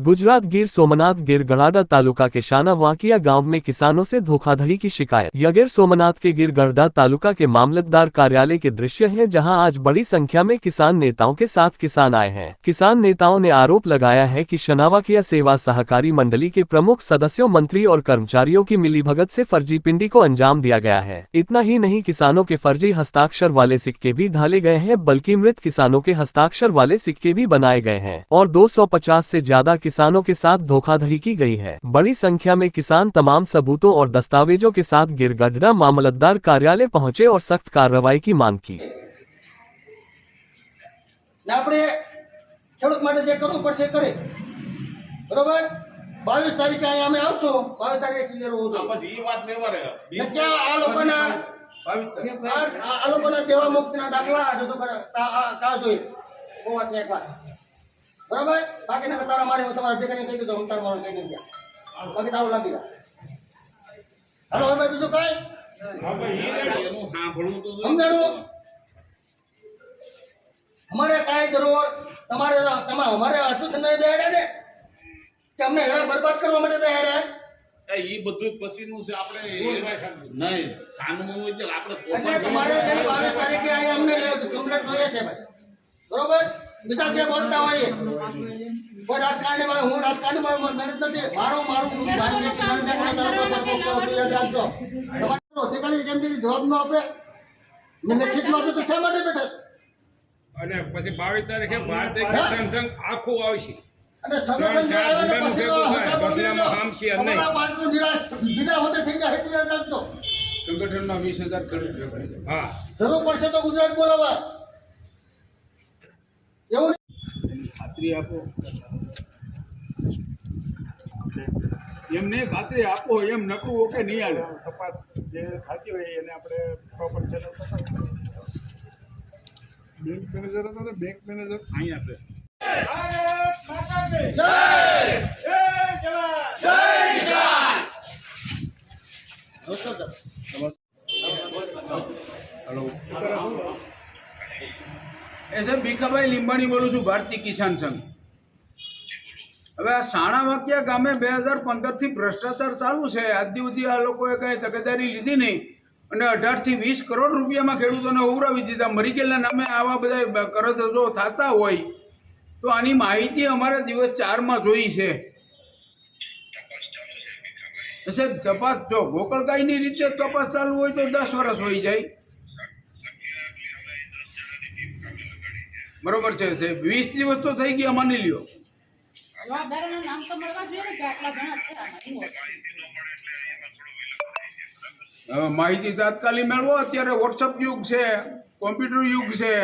गुजरात गिर सोमनाथ गिर गढ़दा तालुका के शाना वाकिया गांव में किसानों से धोखाधड़ी की शिकायत। यह गिर सोमनाथ के गिर गढ़दा तालुका के मामलतदार कार्यालय के दृश्य हैं, जहां आज बड़ी संख्या में किसान नेताओं के साथ किसान आए हैं। किसान नेताओं ने आरोप लगाया है कि शनावाकिया सेवा सहकारी मंडली के प्रमुख सदस्यों, मंत्री और कर्मचारियों की मिलीभगत से फर्जी पिंडी को अंजाम दिया गया है। इतना ही नहीं, किसानों के फर्जी हस्ताक्षर वाले सिक्के भी ढाले गए हैं, बल्कि मृत किसानों के हस्ताक्षर वाले सिक्के भी बनाए गए हैं और 250 से ज्यादा किसानों के साथ धोखाधड़ी की गई है। बड़ी संख्या में किसान तमाम सबूतों और दस्तावेजों के साथ गिर गढ़दा मामलतदार कार्यालय पहुंचे और सख्त कार्रवाई की मांग की। ખેડૂત માટે જે કરવું પડશે કરે બરોબર 22 તારીખે અહીંયા અમે આવશો 22 તારીખે ક્લિયર હોવું જોઈએ બસ ઈ વાત લેવા રહે क्या આ લોકોના દેવા મુક્તિના દાખલા રજૂ કરે કા જોઈએ ઓ વાત ને એક વાત બરોબર બાકી ને તારા મારે હું તમારા ઠેકાણે કહી દીધો હું તારા મારું કહી દીધો બાકી તારું લાગી જાય હાલો હવે બીજું કાઈ હા ભાઈ ઈ રેડી એનું સાંભળવું તો સમજાણું हमारे काय जरूर તમારે અમારે આટલું સમય બેડે ને કે અમને હેરાન બરબાદ કરવા માટે બેડે ઈ બધું પછીનું છે આપણે નહીં સાનમનું છે આપણે એટલે તમારે છે 22 તારીખે અહીંયા અમને કમ્પ્લીટ જોઈએ છે બસ બરોબર બીજા જે બોલતા હોય કોઈ રાજકારણીમાં હું રાજકારણીમાં મહેનત નથી મારું ભારતીય કિસાન સંઘના તરફથી પ્રમુખ યાદ રાખજો તમારો અધિકારી કેમ જવાબ ન આપે મેં લેખિતમાં આપ્યું તો શા માટે બેઠા છે અને પછી 22 તારીખે ભારતીય કિસાન સંઘ આખું આવશે અને સંગઠન જે આવે ને પછી બદલામાં આમશે નહીં પાટનું જીરા હોતે થઈ જાય એટલું યાદ રાખજો સંગઠનના 20,000 ખેડૂત હા જરૂર પડશે તો ગુજરાત બોલાવા એવું ખાતરી આપો એમને ખાતરી આપો એમ નકરું ઓકે નહીં હાલે તપાસ જે થતી હોય એને આપણે પ્રોપર ચેનલ બેંક મેનેજર હતો ને બેંક મેનેજર અહીંયા છે હેલો એસે ભીખાભાઈ લીંબાણી બોલું છું, ભારતીય કિસાન સંઘ। હવે આ સાણા વાકિયા ગામે 2015થી ભ્રષ્ટાચાર ચાલુ છે। આજ દિવસથી આ લોકોએ કઈ તકેદારી લીધી નહીં અને 18 થી 20 કરોડ રૂપિયામાં ખેડૂતોને ઉઘરાવી દીધા। મરી ગયેલા નામે આવા બધા કરજો થતા હોય તો આની માહિતી અમારે દિવસ 4માં જોઈ છે। સાહેબ તપાસ જો ગોકળગાયની રીતે તપાસ ચાલુ હોય તો 10 વર્ષ હોઈ જાય, બરોબર છે સાહેબ। 20 દિવસ તો થઈ ગયા માની લ્યો। જવાબદારોના નામ તો મળવા જોઈએ ને કે આટલા જણા છે આમાં। માહિતી તાત્કાલિક મેળવો। અત્યારે વોટ્સઅપ યુગ છે, કોમ્પ્યુટર યુગ છે।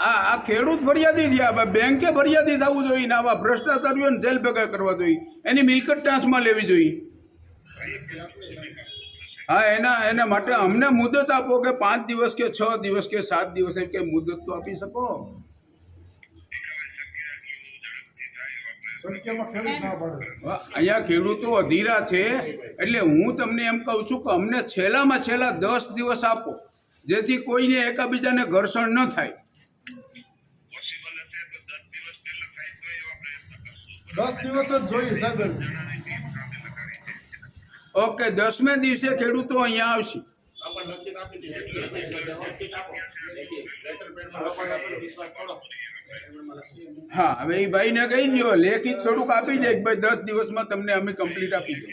આ ખેડૂત ફરિયાદી થયા, બેંકે ફરિયાદી થવું જોઈએ ને આવા ભ્રષ્ટાચારીઓને જેલ ભેગા કરવા જોઈએ, એની મિલકત ટ્રાન્સમાં લેવી જોઈએ। હા એના માટે અમને મુદત આપો કે 5 દિવસ કે 6 દિવસ કે 7 દિવસ કે મુદત તો આપી શકો। અહીંયા ખેડૂતો અધીરા છે એટલે હું તમને એમ કહું છું કે અમને છેલ્લામાં છેલ્લા 10 દિવસ આપો, જેથી કોઈને એકાબીજાને ઘર્ષણ ન થાય। 10 દિવસ જ જોઈએ સાહેબ। ઓકે 10મે દિવસે ખેડૂતો અહીંયા આવશે। હા હવે એ ભાઈને કહી દો લેખિત થોડુંક આપી દે કે ભાઈ 10 દિવસમાં તમને અમે કમ્પ્લીટ આપી દો।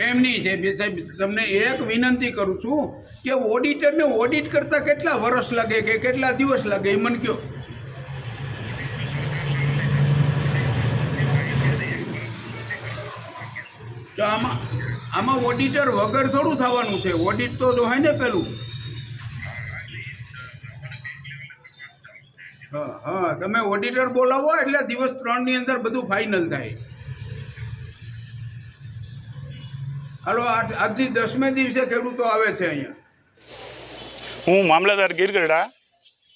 એમ નહીં છે સાહેબ, તમને એક વિનંતી કરું છું કે ઓડિટરને ઓડિટ કરતા કેટલા વર્ષ લાગે કે કેટલા દિવસ લાગે એ મને કહો। તો આમાં ઓડિટર વગર થોડું થવાનું છે, ઓડિટ તો હોય ને પેલું। હા તમે ઓડિટર બોલાવો એટલે દિવસ 3ની અંદર બધું ફાઇનલ થાય। હાલો આજથી 10મે દિવસે ખેડૂતો આવે છે અહીંયા. હું મામલતદાર ગીરગઢડા.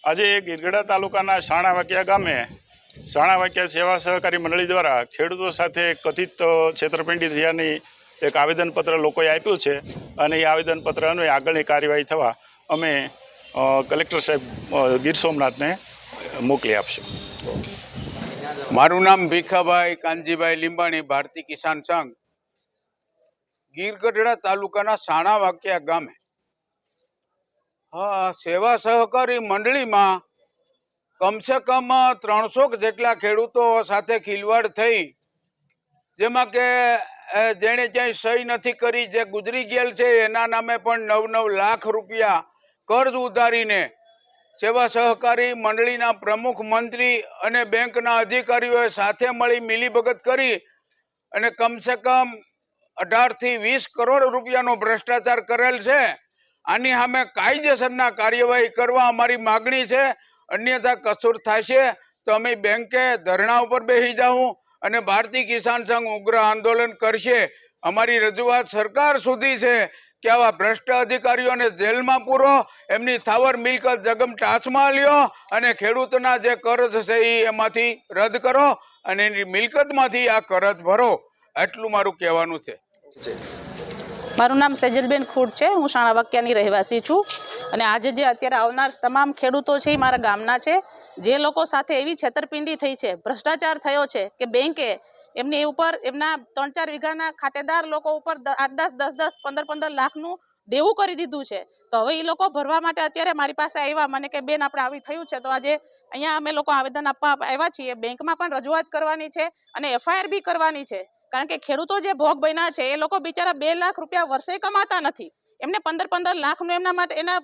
આજે ગીરગઢડા તાલુકાના સાણાવાકિયા ગામે સાણાવાકિયા સેવા સહકારી મંડળી દ્વારા ખેડૂતો સાથે કથિત છેતરપિંડી થયાની એક આવેદનપત્ર લોકોએ આપ્યું છે અને એ આવેદનપત્ર અન્વયે આગળની કાર્યવાહી થવા અમે કલેક્ટર સાહેબ ગીર સોમનાથને મોકલી આપશું. મારું નામ ભીખાભાઈ કાનજીભાઈ લીંબાણી, ભારતીય કિસાન સંઘ, ગીરગઢડા તાલુકાના સાણાવાકિયા ગામે સેવા સહકારી મંડળીમાં કમસે કમ 300 જેટલા ખેડૂતો સાથે ખિલવાડ થઈ, જેમાં કે જેણે ક્યાંય સહી નથી કરી, જે ગુજરી ગયેલ છે એના નામે પણ 9 લાખ રૂપિયા કર્જ ઉધારીને સેવા સહકારી મંડળીના પ્રમુખ, મંત્રી અને બેંકના અધિકારીઓએ સાથે મળી મિલીભગત કરી અને કમસે કમ 18 થી 20 કરોડ રૂપિયાનો ભ્રષ્ટાચાર કરેલ છે. આની સામે કાયદેસરના કાર્યવાહી કરવા અમારી માગણી છે. અન્યથા કસૂર થશે તો અમે બેંકે ધરણા ઉપર બેસી જાઉં અને ભારતીય કિસાન સંઘ ઉગ્ર આંદોલન કરશે. અમારી રજૂઆત સરકાર સુધી છે કે આવા ભ્રષ્ટ અધિકારીઓને જેલમાં પૂરો, એમની થાવર મિલકત જગમ ટાચમાં લ્યો અને ખેડૂતના જે કર્જ છે એ એમાંથી રદ કરો અને એની મિલકતમાંથી આ કર્જ ભરો. એટલું મારું કહેવાનું છે. મારું નામ સેજલબેન ખૂટ છે. હું સાણાવાકિયાની રહેવાસી છું અને આજે જે અત્યારે આવનાર તમામ ખેડૂતો છે એ મારા ગામના છે. જે લોકો સાથે એવી છેતરપિંડી થઈ છે, ભ્રષ્ટાચાર થયો છે કે બેંકે એમની ઉપર એમના 3-4 વીઘાના ખાતેદાર લોકો ઉપર 8-10, 10-10, 15-15 લાખનું દેવું કરી દીધું છે. તો હવે એ લોકો ભરવા માટે અત્યારે મારી પાસે આવ્યા, મને કે બેન આપણે આવી થયું છે. તો આજે અહીંયા અમે લોકો આવેદન આપવા આવ્યા છીએ. બેંકમાં પણ રજૂઆત કરવાની છે અને FIR બી કરવાની છે, કારણ કે ખેડૂતો જે ભોગ બન્યા છે એ લોકો બિચારા 2 લાખ રૂપિયા વર્ષે કમાતા નથી. એમને 15-15 લાખનું એમના માટે એના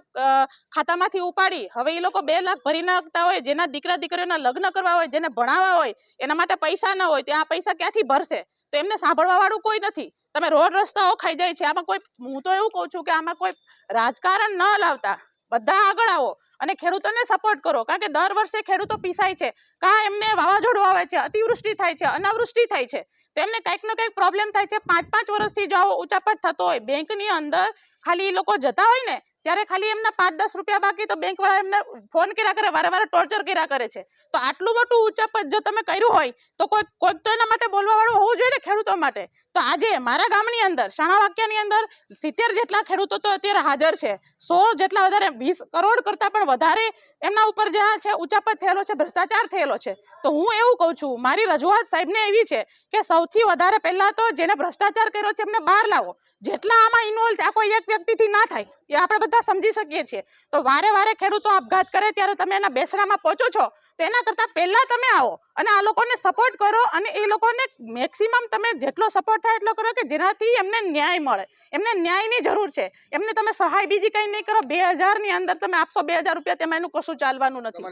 ખાતામાંથી ઉપાડી હવે એ લોકો 2 લાખ ભરી નાખતા હોય. જેના દીકરા દીકરીઓના લગ્ન કરવા હોય, જેને ભણાવવા હોય, એના માટે પૈસા ન હોય, ત્યાં પૈસા ક્યાંથી ભરશે? તો એમને સાંભળવા વાળું કોઈ નથી. તમે રોડ રસ્તાઓ ખાઈ જાય છે. આમાં કોઈ, હું તો એવું કહું છું કે આમાં કોઈ રાજકારણ ન લાવતા બધા આગળ આવો અને ખેડૂતોને સપોર્ટ કરો, કારણ કે દર વર્ષે ખેડૂતો પીસાય છે. એમને વાવાઝોડું આવે છે, અતિવૃષ્ટિ થાય છે, અનાવૃષ્ટિ થાય છે, તો એમને કંઈક ને કંઈક પ્રોબ્લેમ થાય છે. 5-5 વર્ષથી જો આવો ઉચાપટ થતો હોય, બેંકની અંદર ખાલી એ લોકો જતા હોય ને ત્યારે ખાલી એમના 5-10 રૂપિયા બાકી, તો બેંક વાળા એમને ફોન કર્યા કરે, વારે ટોર્ચર કર્યા કરે છે. તો આટલું મોટું ઉચાપટ જો તમે કર્યું હોય તો કોઈક તો એના માટે બોલવા વાળું હોવું જોઈએ ને ખેડૂતો માટે. તો આજે મારા ગામની અંદર સાણાવાકિયાની અંદર 70 જેટલા ખેડૂતો તો અત્યારે હાજર છે. 100 જેટલા વધારે, 20 કરોડ કરતા પણ વધારે એમના ઉપર જે આ છે ઉચાપટ થયેલો છે, ભ્રષ્ટાચાર થયેલો છે. તો હું એવું કહું છું, મારી રજૂઆત સાહેબને એવી છે કે સૌથી વધારે પહેલા તો જેને ભ્રષ્ટાચાર કર્યો છે એમને બહાર લાવો. જેટલા આમાં ઇન્વોલ્વ આ કોઈ એક વ્યક્તિથી ના થાય એ આપણે બધા સમજી શકીએ છીએ. તો વારે ખેડૂતો આપઘાત કરે ત્યારે તમે એના બેસણામાં પહોંચો છો, તો એના કરતાં પહેલા તમે આવો અને આ લોકોને સપોર્ટ કરો અને એ લોકોને મેક્સિમમ તમે જેટલો સપોર્ટ થાય એટલો કરો કે જેનાથી એમને ન્યાય મળે. એમને ન્યાયની જરૂર છે. એમને તમે સહાય બીજી કંઈ નહીં કરો. 2000 ની અંદર તમે આપશો 2000 રૂપિયા, તેમાં એનું કશું ચાલવાનું નથી.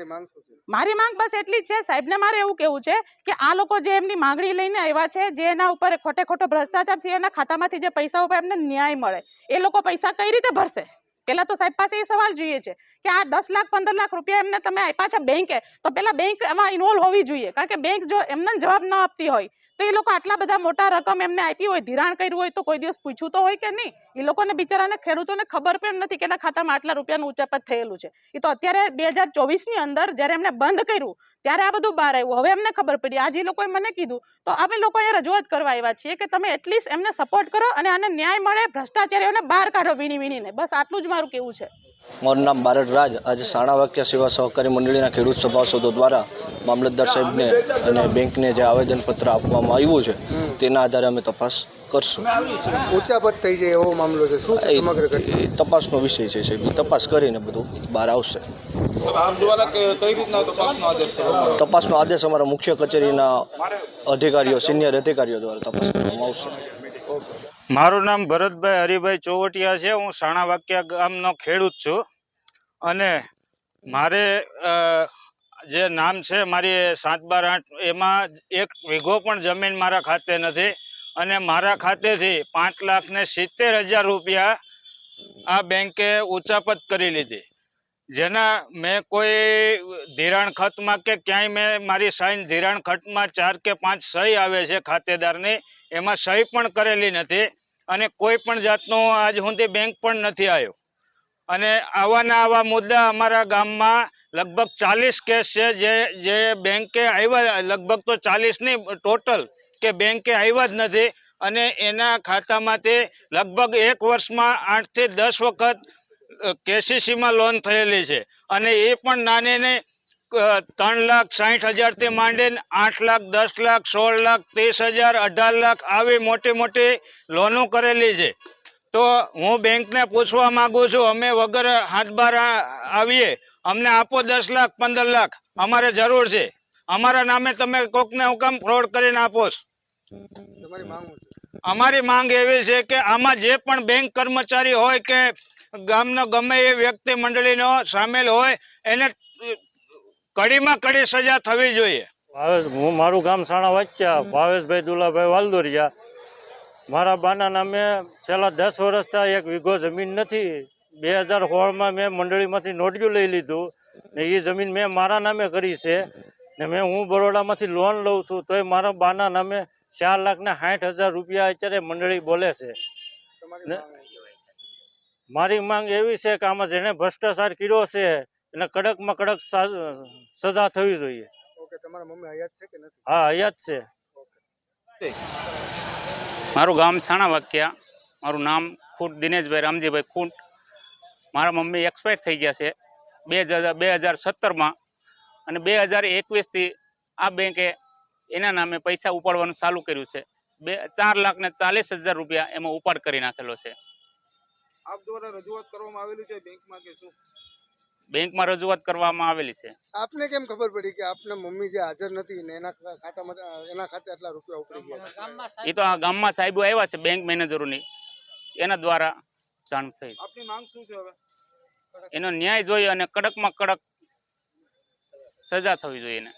મારી માંગ બસ એટલી જ છે. સાહેબને મારે એવું કહેવું છે કે આ લોકો જે એમની માંગણી લઈને આવ્યા છે, જે એના ઉપર ખોટો ભ્રષ્ટાચાર થયો, એના ખાતામાંથી જે પૈસા ઉપર એમને ન્યાય મળે. એ લોકો પૈસા કઈ રીતે ભરશે? પેલા તો સાહેબ પાસે એ સવાલ જોઈએ છે કે આ 10 લાખ 15 લાખ રૂપિયા એમને તમે આપ્યા છે બેંકે, તો પેલા બેંક એમાં ઇન્વોલ્વ હોવી જોઈએ, કારણ કે બેંક જો એમને જવાબ ન આપતી હોય તો એ લોકો આટલા બધા મોટા રકમ એમને આપી હોય, ધિરાણ કર્યું હોય, તો કોઈ દિવસ પૂછ્યું તો હોય કે નહીં? એ લોકોને બિચારાને ખેડૂતોને ખબર પણ નથી કે એના ખાતામાં આટલા રૂપિયાનું ઉચાપત થયેલું છે. એ તો અત્યારે 2024ની અંદર જ્યારે એમને બંધ કર્યું ત્યારે આ બધું બહાર આવ્યું. હવે એમને ખબર પડી. આજે એ લોકોએ મને કીધું, તો અમે લોકો અહીંયા રજૂઆત કરવા આવ્યા છીએ કે તમે એટલીસ્ટ એમને સપોર્ટ કરો અને આને ન્યાય મળે, ભ્રષ્ટાચારીઓને બહાર કાઢો વીણીને. બસ આટલું જ મારું કેવું છે. મારું નામ બારડ રાજ. આજે સાણાવાકિયા સેવા સહકારી મંડળીના ખેડૂત સભાસદો દ્વારા મામલતદાર સાહેબને અને બેંકને જે આવેદનપત્ર આપવામાં આવ્યું છે તેના આધારે અમે તપાસ કરશું. ઉચાપત થઈ જાય એવો મામલો છે, શું છે સમગ્ર ઘટના? તપાસનો વિષય છે સાહેબ. તપાસ કરીને બધું બહાર આવશે. તપાસનો આદેશ અમારા મુખ્ય કચેરીના અધિકારીઓ, સિનિયર અધિકારીઓ દ્વારા તપાસ કરવામાં આવશે. મારું નામ ભરતભાઈ હરિભાઈ ચોવટિયા છે. હું સાણાવાકિયા ગામનો ખેડૂત છું અને મારે જે નામ છે મારી 7/8, એમાં 1 વીઘો પણ જમીન મારા ખાતે નથી અને મારા ખાતેથી 5,70,000 રૂપિયા આ બેંકે ઉચાપત કરી લીધી, જેના મેં કોઈ ધિરાણ ખતમાં કે ક્યાંય મેં મારી સાઈન ધિરાણ ખતમાં 4 કે 5 સહી આવે છે ખાતેદારની, એમાં સહી પણ કરેલી નથી અને કોઈ પણ જાતનો આજ સુધી બેંક પણ નથી આવ્યો. અને આવા મુદ્દા અમારા ગામમાં લગભગ 40 કેસ છે જે બેંકે આવ્યા, લગભગ તો 40 નહીં ટોટલ, કે બેંકે આવ્યા જ નથી. અને એના ખાતામાંથી લગભગ 1 વર્ષમાં 8 થી 10 વખત કેસીસીમાં લોન થયેલી છે. અને એ પણ નાની ને 3,60,000 થી માંડીને 8 લાખ, 10 લાખ, 16 લાખ, 30,000, 18 લાખ આવી મોટી મોટી લોનો કરેલી છે. તો હું બેંકને પૂછવા માંગુ છું, અમે વગર હાથ બાર આવીએ, અમને આપો 10 લાખ, 15 લાખ, અમારે જરૂર છે. અમારા નામે તમે કોકને હુકમ ફ્રોડ કરીને આપો. અમારી માંગ એવી છે કે આમાં જે પણ બેંક કર્મચારી હોય કે ગામનો ગમે એ વ્યક્તિ મંડળીનો સામેલ હોય એને કડીમાં કડી સજા થવી જોઈએ. હું મારું ગામ સાણા વાચ્યા, ભાવેશભાઈ દુલાભાઈ વાલદોરિયા. મારા બાના નામે છેલ્લા 10 વર્ષથી 1 વીઘો જમીન નથી. 2016માં મેં મંડળીમાંથી નોટિયું લઈ લીધું ને એ જમીન મેં મારા નામે કરી છે. ને હું બરોડામાંથી લોન લઉં છું તોય મારા બાના નામે 4,60,000 રૂપિયા અત્યારે મંડળી બોલે છે. મારી માંગ એવી છે કે આમાં જેને ભ્રષ્ટાચાર કર્યો છે એને કડકમાં કડક સજા થવી જોઈએ. હા, હયાત છે. મારું ગામ સાણા વાક્યા, મારું નામ ખૂટ દિનેશભાઈ રામજીભાઈ ખૂટ. મારા મમ્મી એક્સપાયર થઈ ગયા છે 2017માં. અને 2021થી આ બેંકે એના નામે પૈસા ઉપાડવાનું ચાલુ કર્યું છે. 4,40,000 રૂપિયા એમાં ઉપાડ કરી નાખેલો છે. આપ દ્વારા રજૂઆત કરવામાં આવેલી છે બેંકમાં કે શું? બેંકમાં રજૂઆત કરવામાં આવેલી છે. આપને કેમ ખબર પડી કે આપના મમ્મી જે હાજર નથી ને એના ખાતે આટલા રૂપિયા ઉપડી ગયા? એ તો આ ગામમાં સાહેબો આવ્યા છે બેંક મેનેજરોની, એના દ્વારા જાણ થઈ. આપની માંગ શું છે હવે? એનો ન્યાય જોઈએ અને કડકમાં કડક સજા થવી જોઈએ એને.